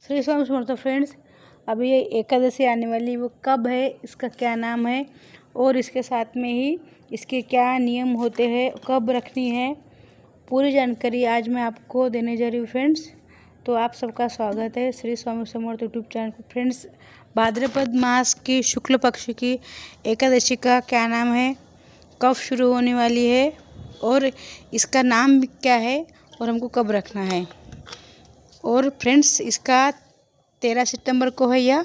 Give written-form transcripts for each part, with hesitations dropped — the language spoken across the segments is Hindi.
श्री स्वामी समर्थ फ्रेंड्स, अभी ये एकादशी आने वाली, वो कब है, इसका क्या नाम है और इसके साथ में ही इसके क्या नियम होते हैं, कब रखनी है, पूरी जानकारी आज मैं आपको देने जा रही हूँ फ्रेंड्स। तो आप सबका स्वागत है श्री स्वामी समर्थ यूट्यूब चैनल पर। फ्रेंड्स, भाद्रपद मास की शुक्ल पक्ष की एकादशी का क्या नाम है, कब शुरू होने वाली है और इसका नाम क्या है और हमको कब रखना है। और फ्रेंड्स, इसका 13 सितंबर को है या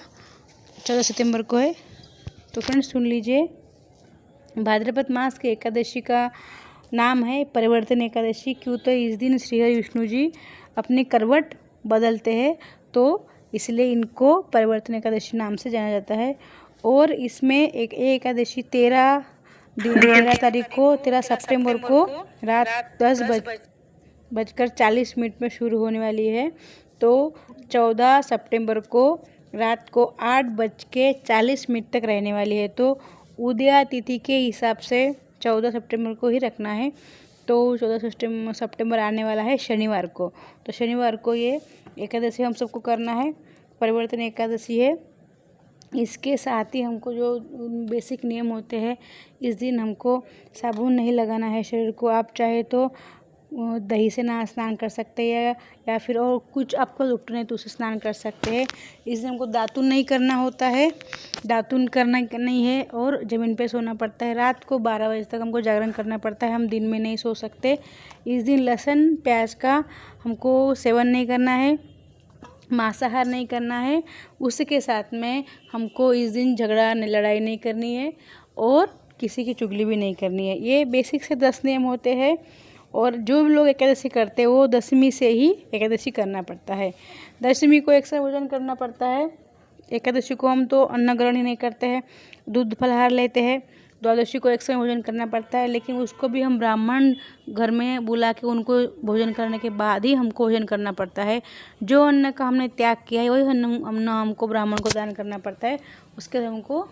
14 सितंबर को है। तो फ्रेंड्स सुन लीजिए, भाद्रपद मास की एकादशी का नाम है परिवर्तन एकादशी। क्यों? तो इस दिन श्रीहरि विष्णु जी अपनी करवट बदलते हैं, तो इसलिए इनको परिवर्तन एकादशी नाम से जाना जाता है। और इसमें एक एकादशी 13 तारीख को 13 सितंबर को रात 10:40 में शुरू होने वाली है। तो 14 सितंबर को रात को 8:40 तक रहने वाली है। तो उदया तिथि के हिसाब से 14 सितंबर को ही रखना है। तो 14 सितंबर आने वाला है शनिवार को। तो शनिवार को ये एकादशी हम सबको करना है, परिवर्तन एकादशी है। इसके साथ ही हमको जो बेसिक नियम होते हैं, इस दिन हमको साबुन नहीं लगाना है शरीर को। आप चाहे तो दही से ना स्नान कर सकते हैं या फिर और कुछ आपको लुट नहीं तो उससे स्नान कर सकते हैं। इस दिन हमको दातुन नहीं करना होता है, दातुन करना नहीं है। और ज़मीन पे सोना पड़ता है। रात को 12 बजे तक हमको जागरण करना पड़ता है, हम दिन में नहीं सो सकते। इस दिन लहसुन प्याज का हमको सेवन नहीं करना है, मांसाहार नहीं करना है। उसके साथ में हमको इस दिन झगड़ा लड़ाई नहीं करनी है और किसी की चुगली भी नहीं करनी है। ये बेसिक से 10 नियम होते हैं। और जो भी लोग एकादशी करते हैं वो दशमी से ही एकादशी करना पड़ता है। दशमी को एक साथ भोजन करना पड़ता है। एकादशी को हम तो अन्न ग्रहण ही नहीं करते हैं, दूध फलाहार लेते हैं। द्वादशी को एक साथ भोजन करना पड़ता है, लेकिन उसको भी हम ब्राह्मण घर में बुला के उनको भोजन करने के बाद ही हमको भोजन करना पड़ता है। जो अन्न का हमने त्याग किया है वही अन्न हमको ब्राह्मण को दान करना पड़ता है, उसके हमको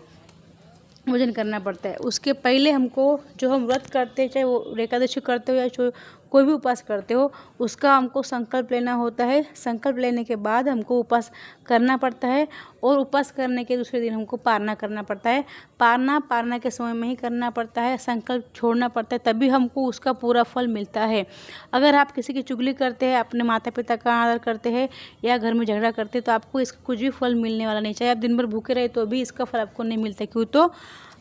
भोजन करना पड़ता है। उसके पहले हमको जो हम व्रत करते हैं, चाहे वो एकादशी करते हो या कोई भी उपास करते हो, उसका हमको संकल्प लेना होता है। संकल्प लेने के बाद हमको उपास करना पड़ता है और उपास करने के दूसरे दिन हमको पारना करना पड़ता है। पारना के समय में ही करना पड़ता है, संकल्प छोड़ना पड़ता है, तभी हमको उसका पूरा फल मिलता है। अगर आप किसी की चुगली करते हैं, अपने माता पिता का आदर करते हैं या घर में झगड़ा करते हैं, तो आपको इसका कुछ भी फल मिलने वाला नहीं। चाहे आप दिन भर भूखे रहे तो भी इसका फल आपको नहीं मिलता। क्यों? तो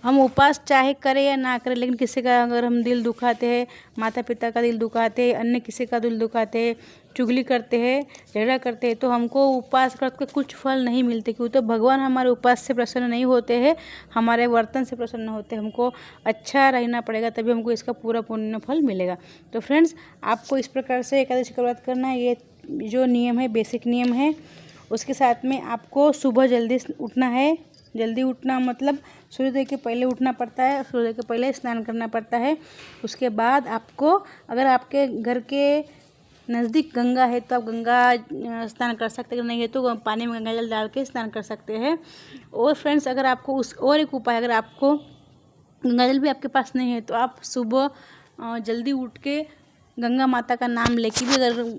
हम उपास चाहे करें या ना करें, लेकिन किसी का अगर हम दिल दुखाते हैं, माता पिता का दिल दुखाते हैं, अन्य किसी का दिल दुखाते हैं, चुगली करते हैं, झगड़ा करते हैं, तो हमको उपास करके कुछ फल नहीं मिलते। क्यों? तो भगवान हमारे उपास से प्रसन्न नहीं होते हैं, हमारे वर्तन से प्रसन्न होते हैं। हमको अच्छा रहना पड़ेगा, तभी हमको इसका पूरा पुण्य फल मिलेगा। तो फ्रेंड्स, आपको इस प्रकार से एकादशी का व्रत करना है। ये जो नियम है बेसिक नियम है। उसके साथ में आपको सुबह जल्दी उठना है। जल्दी उठना मतलब सूर्योदय के पहले उठना पड़ता है, सूर्योदय के पहले स्नान करना पड़ता है। उसके बाद आपको, अगर आपके घर के नज़दीक गंगा है तो आप गंगा स्नान कर सकते हैं, नहीं है तो पानी में गंगा जल डाल के स्नान कर सकते हैं। और फ्रेंड्स, अगर आपको और एक उपाय, अगर आपको गंगा जल भी आपके पास नहीं है तो आप सुबह जल्दी उठ के गंगा माता का नाम लेके भी अगर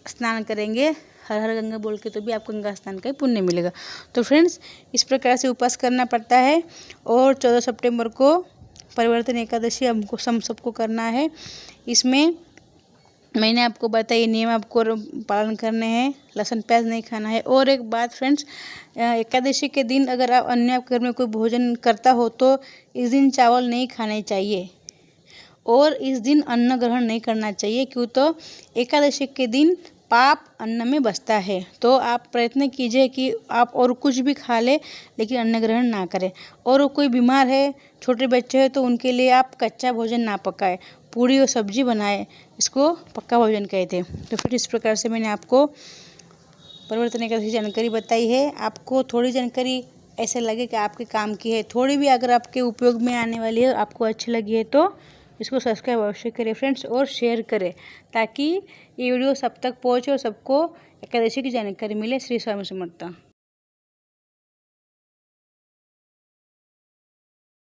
स्नान करेंगे, हर हर गंगा बोल के, तो भी आपको गंगा स्नान का ही पुण्य मिलेगा। तो फ्रेंड्स, इस प्रकार से उपास करना पड़ता है। और 14 सितंबर को परिवर्तन एकादशी हमको सबको करना है। इसमें मैंने आपको बताया नियम आपको पालन करने हैं, लहसुन प्याज नहीं खाना है। और एक बात फ्रेंड्स, एकादशी के दिन अगर आप अन्य घर में कोई भोजन करता हो तो इस दिन चावल नहीं खाने चाहिए और इस दिन अन्न ग्रहण नहीं करना चाहिए। क्यों? तो एकादशी के दिन पाप अन्न में बसता है। तो आप प्रयत्न कीजिए कि आप और कुछ भी खा ले, लेकिन अन्न ग्रहण ना करें। और कोई बीमार है, छोटे बच्चे हैं, तो उनके लिए आप कच्चा भोजन ना पकाएं, पूरी और सब्जी बनाएं, इसको पक्का भोजन कहते हैं। तो फिर इस प्रकार से मैंने आपको परिवर्तन एकादशी जानकारी बताई है। आपको थोड़ी जानकारी ऐसे लगे कि आपके काम की है, थोड़ी भी अगर आपके उपयोग में आने वाली है, आपको अच्छी लगी है, तो इसको सब्सक्राइब अवश्य करें फ्रेंड्स और शेयर करें, ताकि ये वीडियो सब तक पहुँचे और सबको एकादशी की जानकारी मिले। श्री स्वामी समर्थ।